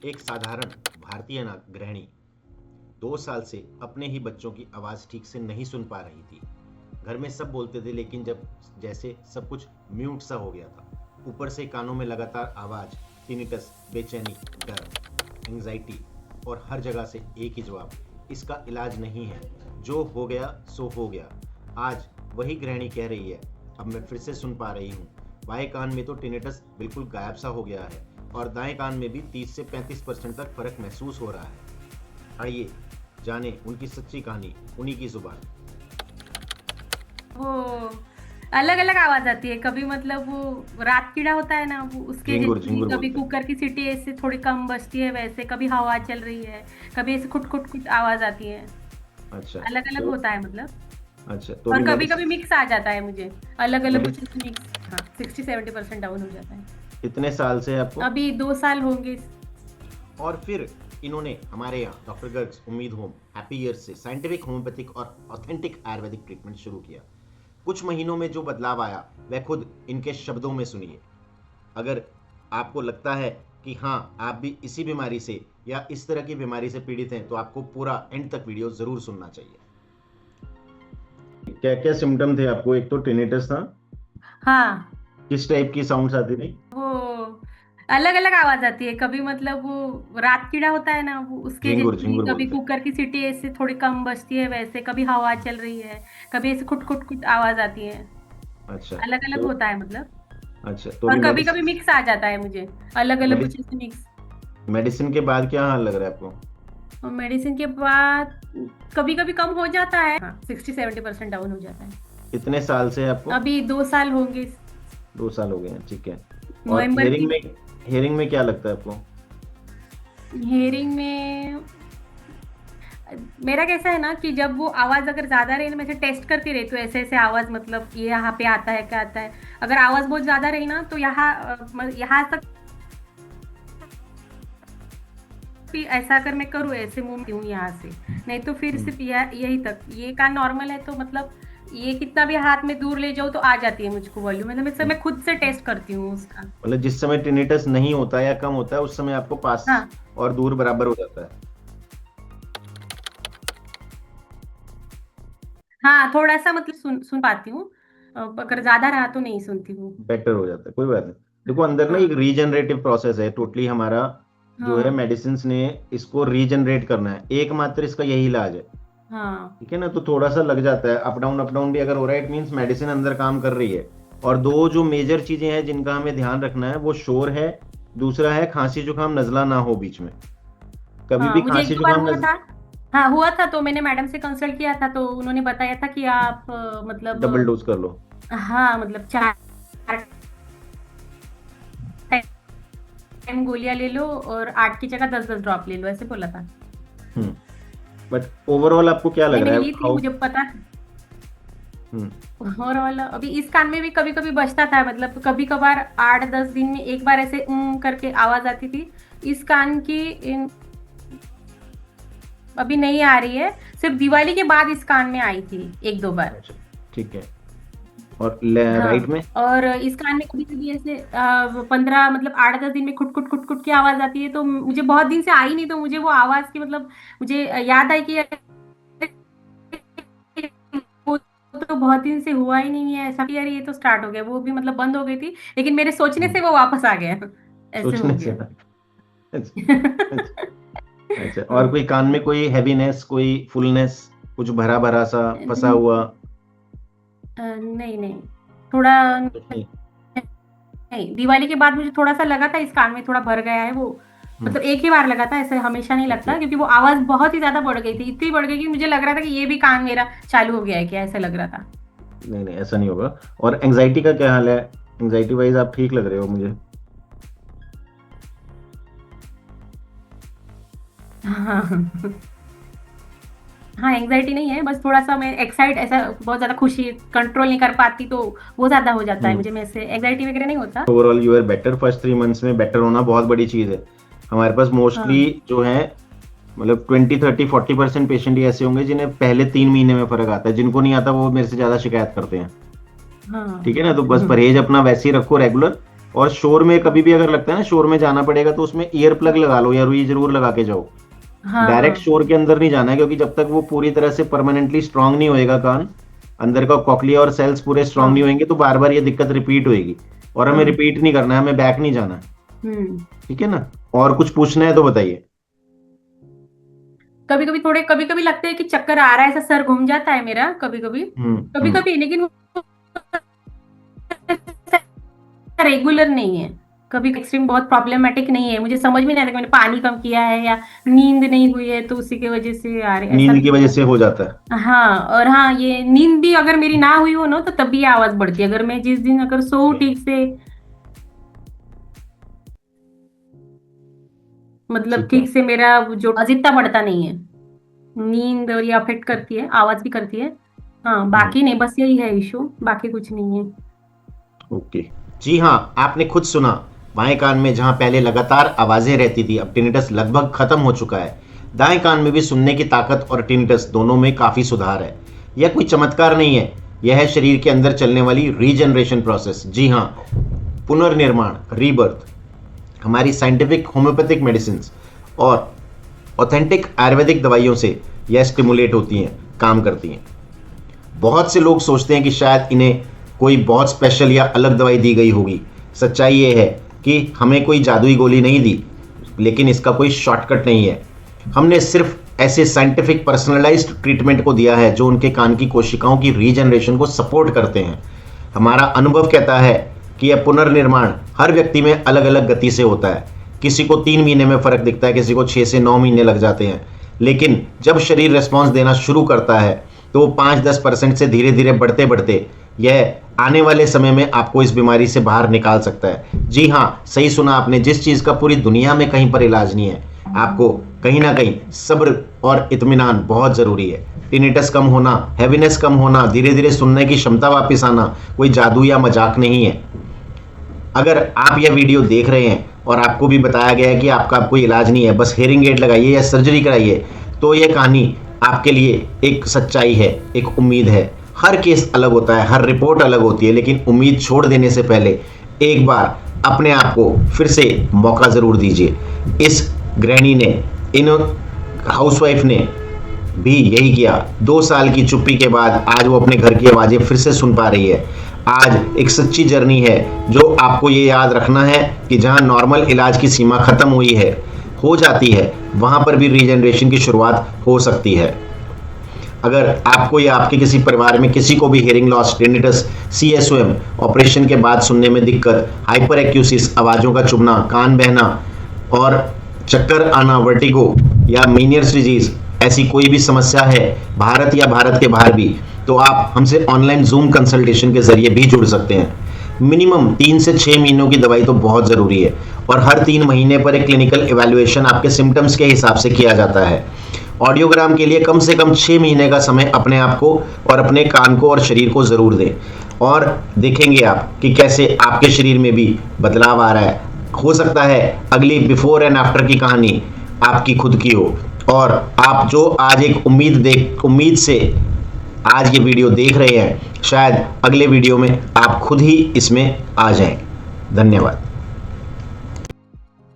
एक साधारण भारतीय गृहिणी 2 साल से अपने ही बच्चों की आवाज़ ठीक से नहीं सुन पा रही थी। घर में सब बोलते थे, लेकिन जब जैसे सब कुछ म्यूट सा हो गया था। ऊपर से कानों में लगातार आवाज़, टिनिटस, बेचैनी, डर, एंग्जाइटी और हर जगह से एक ही जवाब, इसका इलाज नहीं है, जो हो गया सो हो गया। आज वही गृहिणी कह रही है, अब मैं फिर से सुन पा रही हूँ। बाएं कान में तो टिनिटस बिल्कुल गायब सा हो गया है और दाएं कान में भी 30 से 35% तक फर्क महसूस हो रहा है। आइए जाने उनकी सच्ची कहानी उन्हीं की जुबान। वो अलग अलग आवाज आती है। कभी मतलब वो रात कीड़ा होता है ना, वो उसके झिंगुर जैसी, झिंगुर कभी बोलते हैं। कुकर की सीटी ऐसे थोड़ी कम बजती है वैसे, कभी हवा चल रही है, कभी ऐसे खुट खुट खुट आवाज आती है। अच्छा। अलग अलग तो होता है मतलब। अच्छा, तो और अभी कभी कभी मेडिसिन मिक्स आ जाता है मुझे, अलग अलग कुछ मेडिसिन मिक्स। हाँ, 60-70% डाउन हो जाता है। कितने साल से है आपको? अभी 2 साल होंगे। और फिर इन्होंने हमारे यहाँ डॉक्टर गर्ग्स उम्मीद होम हैप्पी ईयर्स से साइंटिफिक होम्योपैथिक और ऑथेंटिक आयुर्वेदिक ट्रीटमेंट शुरू किया। कुछ महीनों में जो बदलाव आया वह खुद इनके शब्दों में सुनिए। अगर आपको लगता है कि हाँ, आप भी इसी बीमारी से या इस तरह की बीमारी से पीड़ित हैं, तो आपको पूरा एंड तक वीडियो जरूर सुनना चाहिए। क्या क्या सिम्टम थे आपको? एक तो टिनिटस था। हाँ, किस टाइप की साउंड्स आती थी? वो अलग अलग आवाज आती है। कभी मतलब वो रात कीड़ा होता है ना, वो उसके झिंगुर जैसी, झिंगुर कभी बोलते हैं। कुकर की सीटी ऐसे थोड़ी कम बजती है वैसे, कभी हवा चल रही है, कभी ऐसे खुट खुट खुट आवाज आती है। अच्छा। अलग अलग तो होता है मतलब। अच्छा, तो और अभी कभी कभी मेडिसिन मिक्स आ जाता है मुझे, अलग अलग कुछ ऐसे मिक्स। मेडिसिन के बाद क्या हाल लग रहा है आपको? और मेडिसिन के बाद कभी कभी कम हो जाता है। हाँ, 60-70% डाउन हो जाता है। कितने साल से है आपको? अभी 2 साल होंगे। 2 साल हो गए हैं, ठीक है। और नवंबर की। हेयरिंग में क्या लगता है आपको? हेयरिंग में मेरा कैसा है ना कि जब वो आवाज अगर ज्यादा रही ना, मैं टेस्ट करती रही तो ऐसे ऐसे आवाज, मतलब ये यहाँ पे आता है क्या आता है। अगर आवाज बहुत ज्यादा रही ना तो यहाँ तक भी ऐसा अगर मैं करूँ, ऐसे मुंह में हूँ यहाँ से, नहीं तो फिर हम्म। सिर्फ यही तक। ये कान नॉर्मल है तो मतलब ये कितना भी हाथ में दूर ले जाऊँ तो आ जाती है मुझको वॉल्यूम। मतलब मैं खुद से टेस्ट करती हूँ उसका। मतलब जिस समय टिनिटस नहीं होता या कम होता है, उस समय आपको पास हाँ, और दूर बराबर हो जाता है। हाँ, थोड़ा सा मतलब सुन सुन पाती हूँ। अगर ज्यादा रहा तो नहीं सुनती हूँ। बेटर हो जाता है, कोई बात नहीं। देखो, अंदर ना एक हाँ, रीजनरेटिव प्रोसेस है टोटली हमारा, जो है हाँ, मेडिसिन ने इसको रीजनरेट करना है, एकमात्र इसका यही इलाज है। हाँ, ठीक है ना? तो थोड़ा सा लग जाता है, अप डाउन भी अगर हो रहा है, इट मीन्स मेडिसिन अंदर काम कर रही है। और दो जो मेजर चीजें हैं जिनका हमें ध्यान रखना है, वो शोर है, दूसरा है खांसी जुकाम नजला ना हो बीच में। कभी हाँ, भी मुझे एक खांसी दो बार जुकाम हुआ था। हाँ, हुआ था तो मैंने मैडम से कंसल्ट किया था तो उन्होंने बताया था कि आप मतलब डबल डोज कर लो। हाँ, मतलब 4 टाइम गोलियां ले लो और 8 की जगह 10-10 ड्रॉप ले लो, ऐसे बोला था। हम्म। बट ओवरऑल आपको क्या लग मैंने रहा है? ली थी, हाउ? मुझे पता था। हम्म। और वाला अभी इस कान में भी कभी कभी बजता था, मतलब कभी कभार 8-10 दिन में एक बार ऐसे करके आवाज आती थी। इस कान की अभी नहीं आ रही है। सिर्फ दिवाली के बाद इस कान में आई थी 1-2 बार। अच्छा, ठीक है। और राइट हाँ, में? और इस कान में कभी-कभी ऐसे 15 मतलब 8-10 दिन में खुट खुट खुट खुट की आवाज आती है, तो मुझे बहुत दिन से आई नहीं, तो मुझे वो आवाज की मतलब मुझे याद आई कि वो तो बहुत दिन से हुआ ही नहीं है ऐसा, कि यार ये तो स्टार्ट हो गया। वो भी मतलब बंद हो गई थी, लेकिन मेरे सोचने हम्म, से वो वापस आ गया। ऐसे हो सोचने से। गया। अच्छा। अच्छा। अच्छा, और कोई कान में कोई हैवीनेस, कोई फुलनेस, कुछ भरा भरा सा फंसा हुआ? नहीं नहीं, थोड़ा कुछ नहीं। नहीं, दिवाली के बाद मुझे थोड़ा सा लगा था इस कान में थोड़ा भर गया है वो। हम्म। मतलब एक ही बार लगा था, ऐसे हमेशा नहीं ओके। लगता, क्योंकि वो आवाज बहुत ही ज्यादा बढ़ गई थी, इतनी बढ़ गई कि मुझे लग रहा था कि ये भी कान मेरा चालू हो गया है क्या, ऐसा लग रहा था। नहीं नहीं, ऐसा नहीं होगा। और एंजाइटी का क्या हाल है? एंजाइटी वाइज आप ठीक लग रहे हो मुझे। हाँ, हाँ, एंग्जाइटी नहीं है, बस थोड़ा सा मैं एक्साइट, ऐसा बहुत ज्यादा खुशी कंट्रोल नहीं कर पाती तो वो ज्यादा हो जाता है हम्म। मुझे। में से एंग्जाइटी वगैरह नहीं होता। Overall you are better. First 3 months में बेटर होना बहुत बड़ी चीज है। हमारे पास मोस्टली हाँ, जो है, मतलब 20 30 40% पेशेंट ही ऐसे होंगे जिन्हें पहले 3 महीने में फर्क आता है। जिनको नहीं आता वो मेरे से ज्यादा शिकायत करते हैं। हाँ, ठीक है ना? तो बस परहेज अपना वैसे ही रखो रेगुलर। और शोर में कभी भी अगर लगता है ना शोर में जाना पड़ेगा तो उसमें ईयर प्लग लगा लो या रुई जरूर लगा के जाओ। हाँ डायरेक्ट हाँ। शोर के अंदर नहीं जाना है, क्योंकि जब तक वो पूरी तरह से परमानेंटली स्ट्रांग नहीं होएगा कान, अंदर का कॉकलिया और सेल्स पूरे स्ट्रांग नहीं हाँ। होंगे, तो बार बार ये दिक्कत रिपीट होएगी। और हमें हाँ। रिपीट नहीं करना है, हमें बैक नहीं जाना है। हम्म। ठीक है ना? और कुछ पूछना है तो बताइए। कभी कभी थोड़े, कभी कभी लगता है कि चक्कर आ रहा है, ऐसा सर घूम जाता है मेरा कभी कभी। कभी हम्म। कभी, लेकिन रेगुलर नहीं है। कभी एक्सट्रीम बहुत प्रॉब्लमेटिक नहीं है, मुझे समझ में नहीं आता कि मैंने पानी कम किया है या नींद नहीं हुई है तो उसी की वजह से आ रहे, ऐसा नींद की नहीं वजह है। से हो जाता है। हाँ, और हाँ, ये नींद भी अगर मेरी ना हुई हो ना तो तब भी आवाज बढ़ती है। अगर मैं जिस दिन अगर सो ठीक से, मतलब ठीक है। ठीक से, मेरा जो इतना बढ़ता नहीं है। नींद और ये अफेक्ट करती है, आवाज भी करती है। हाँ, हम्म। बाकी नहीं, बस यही है इशू, बाकी कुछ नहीं है। ओके। जी हाँ, आपने खुद सुना, बाएं कान में जहां पहले लगातार आवाजें रहती थी, अब टिनिटस लगभग खत्म हो चुका है। दाएं कान में भी सुनने की ताकत और टिनिटस दोनों में काफी सुधार है। यह कोई चमत्कार नहीं है, यह है शरीर के अंदर चलने वाली रीजनरेशन प्रोसेस। जी हाँ, पुनर्निर्माण, रीबर्थ। हमारी साइंटिफिक होम्योपैथिक मेडिसिन और ऑथेंटिक आयुर्वेदिक दवाइयों से यह स्टिमुलेट होती हैं, काम करती हैं। बहुत से लोग सोचते हैं कि शायद इन्हें कोई बहुत स्पेशल या अलग दवाई दी गई होगी। सच्चाई ये है कि हमें कोई जादुई गोली नहीं दी, लेकिन इसका कोई शॉर्टकट नहीं है। हमने सिर्फ ऐसे साइंटिफिक पर्सनलाइज्ड ट्रीटमेंट को दिया है जो उनके कान की कोशिकाओं की रीजनरेशन को सपोर्ट करते हैं। हमारा अनुभव कहता है कि यह पुनर्निर्माण हर व्यक्ति में अलग अलग गति से होता है। किसी को 3 महीने में फर्क दिखता है, किसी को 6 से 9 महीने लग जाते हैं। लेकिन जब शरीर रिस्पॉन्स देना शुरू करता है तो 5-10% से धीरे धीरे बढ़ते बढ़ते यह आने वाले समय में आपको इस बीमारी से बाहर निकाल सकता है। जी हाँ, सही सुना आपने, जिस चीज़ का पूरी दुनिया में कहीं पर इलाज नहीं है, आपको कहीं ना कहीं सब्र और इत्मीनान बहुत ज़रूरी है। टिनिटस कम होना, हैवीनेस कम होना, धीरे धीरे सुनने की क्षमता वापस आना कोई जादू या मजाक नहीं है। अगर आप यह वीडियो देख रहे हैं और आपको भी बताया गया है कि आपका कोई इलाज नहीं है, बस हेयरिंग एड लगाइए या सर्जरी कराइए, तो यह कहानी आपके लिए एक सच्चाई है, एक उम्मीद है। हर केस अलग होता है, हर रिपोर्ट अलग होती है, लेकिन उम्मीद छोड़ देने से पहले एक बार अपने आप को फिर से मौका ज़रूर दीजिए। इस गृहिणी ने, इन हाउसवाइफ ने भी यही किया। 2 साल की चुप्पी के बाद आज वो अपने घर की आवाज़ें फिर से सुन पा रही है। आज एक सच्ची जर्नी है जो आपको ये याद रखना है कि जहाँ नॉर्मल इलाज की सीमा ख़त्म हुई है, हो जाती है, वहाँ पर भी रीजनरेशन की शुरुआत हो सकती है। अगर आपको या आपके किसी परिवार में किसी को भी hearing loss, tinnitus, CSOM, operation के बाद सुनने में दिक्कत, हाइपर एक्यूसिस, आवाज़ों का चुभना, कान बहना और चक्कर आना, वर्टिगो या मीनियर्स डिजीज, ऐसी कोई भी समस्या है भारत या भारत के बाहर भी, तो आप हमसे ऑनलाइन जूम कंसल्टेशन के जरिए भी जुड़ सकते हैं। मिनिमम 3 से 6 महीनों की दवाई तो बहुत ज़रूरी है, और हर 3 महीने पर एक क्लिनिकल इवैल्यूएशन आपके सिम्टम्स के हिसाब से किया जाता है। ऑडियोग्राम के लिए कम से कम 6 महीने का समय अपने आप को और अपने कान को और शरीर को ज़रूर दें, और देखेंगे आप कि कैसे आपके शरीर में भी बदलाव आ रहा है। हो सकता है अगली बिफोर एंड आफ्टर की कहानी आपकी खुद की हो, और आप जो आज एक उम्मीद से आज ये वीडियो देख रहे हैं, शायद अगले वीडियो में आप खुद ही इसमें आ जाएं। धन्यवाद।